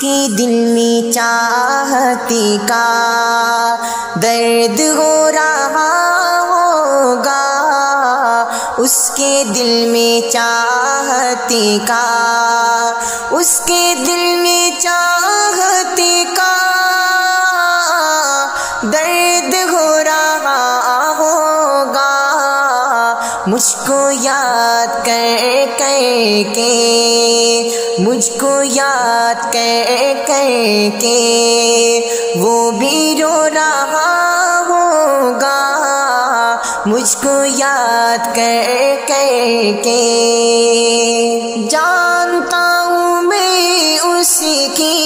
کے دل میں چاہتی کا درد ہو رہا ہوگا، اس کے دل میں چاہتی کا، اس کے دل میں چاہتی کا درد ہو رہا ہوگا، مجھ کو یاد کر کر کے، مجھ کو یاد کر کر کے وہ بھی رو رہا ہوگا، مجھ کو یاد کر کر کے جانتا ہوں میں اس کی،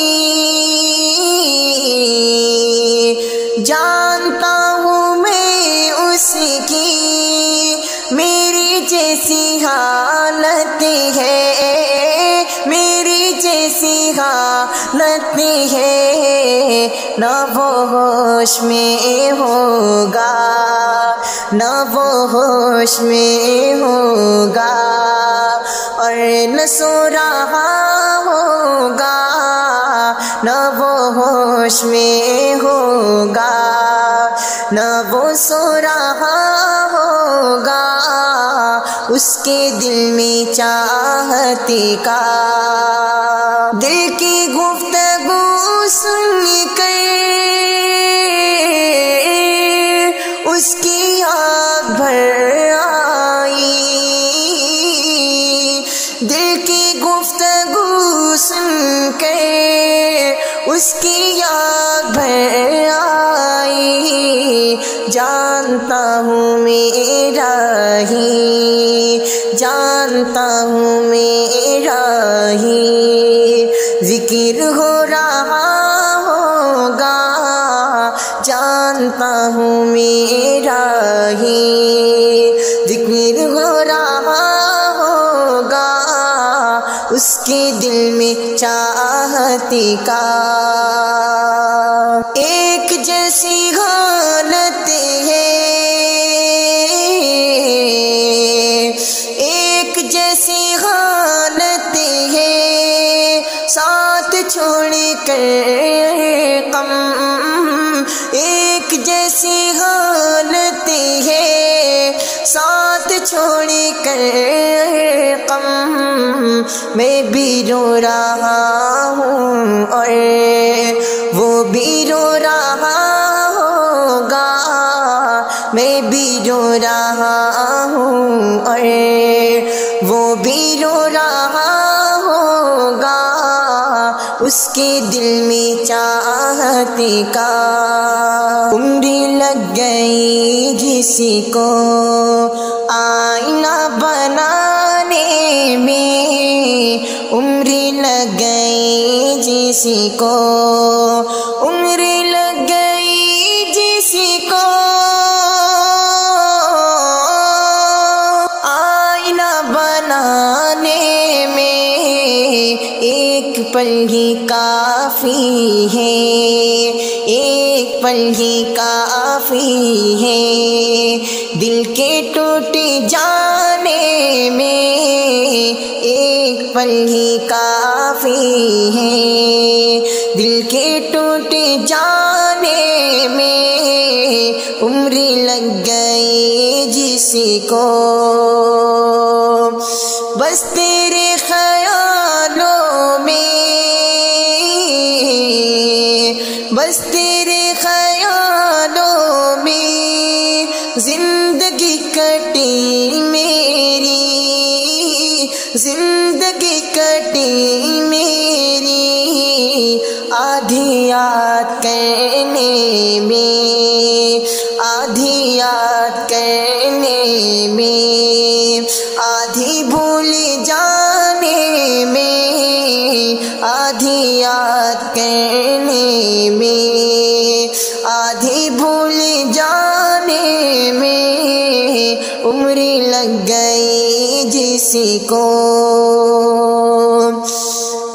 جانتا ہوں میں اس کی، میری جیسی حالت ہے، میری جیسی حالت ہے، نہ وہ ہوش میں ہوگا، نہ وہ ہوش میں ہوگا، اور نہ سو رہا ہوگا، نہ وہ ہوش میں ہوگا، نہ وہ سو رہا ہوگا، اس کے دل میں چاہتی کا دل کی گفتگو سن کر اس کی یاد بھر آئی، دل کی گفتگو سن کر اس کی یاد بھر آئی، جانتا ہوں میرا ہی، جانتا ہوں میرا ہی ذکر ہو رہا ہوگا، جانتا ہوں میرا ہی ذکر ہو رہا ہوگا، اس کے دل میں چاہتی کا ایک جیسی حالت ہے، ایک جیسی حالت ہے، ساتھ چھوڑ کر غم، ایک جیسی حالت ہے، ساتھ چھوڑ کر غم، میں بھی رو رہا ہوں اور وہ بھی رو رہا ہوگا، میں بھی رو رہا ہوں اور وہ بھی رو رہا ہوگا، اس کے دل میں چاہتی کا عمر لگ گئی کسی کو آئینہ بنانے میں، عمر لگ گئی کسی کو، عمر لگ گئی کسی کو آئینہ بنانے میں، ایک پل ہی کافی ہے، ایک پل ہی کافی ہے، دل کے ٹوٹ جانے میں ایک پل ہی کافی ہے، دل کے ٹوٹ جانے میں عمر لگ گئی جسی کو، بس تیرے خیالوں میں، بس تیرے خیالوں میں زندگی کٹی میری، زندگی کٹی میری، آدھی یاد کرنے میں، آدھی یاد کرنے میں، آدھی بھول جانے میں، آدھی یاد کرنے میں، آدھی بھول جانے میں عمر لگ گئی جسی کو،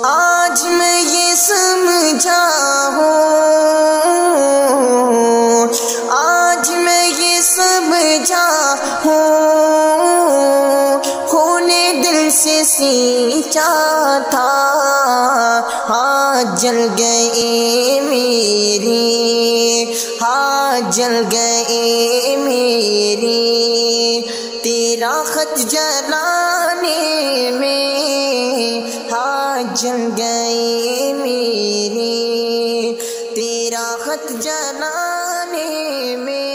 آج میں یہ سمجھا ہوں، آج میں یہ سمجھا ہوں، خون دل سے سینچا تھا، ہاں جل گئی میری، ہاں جل گئی میری، تیرا خط جلانے میں، ہاں جل گئی میری، تیرا خط جلانے میں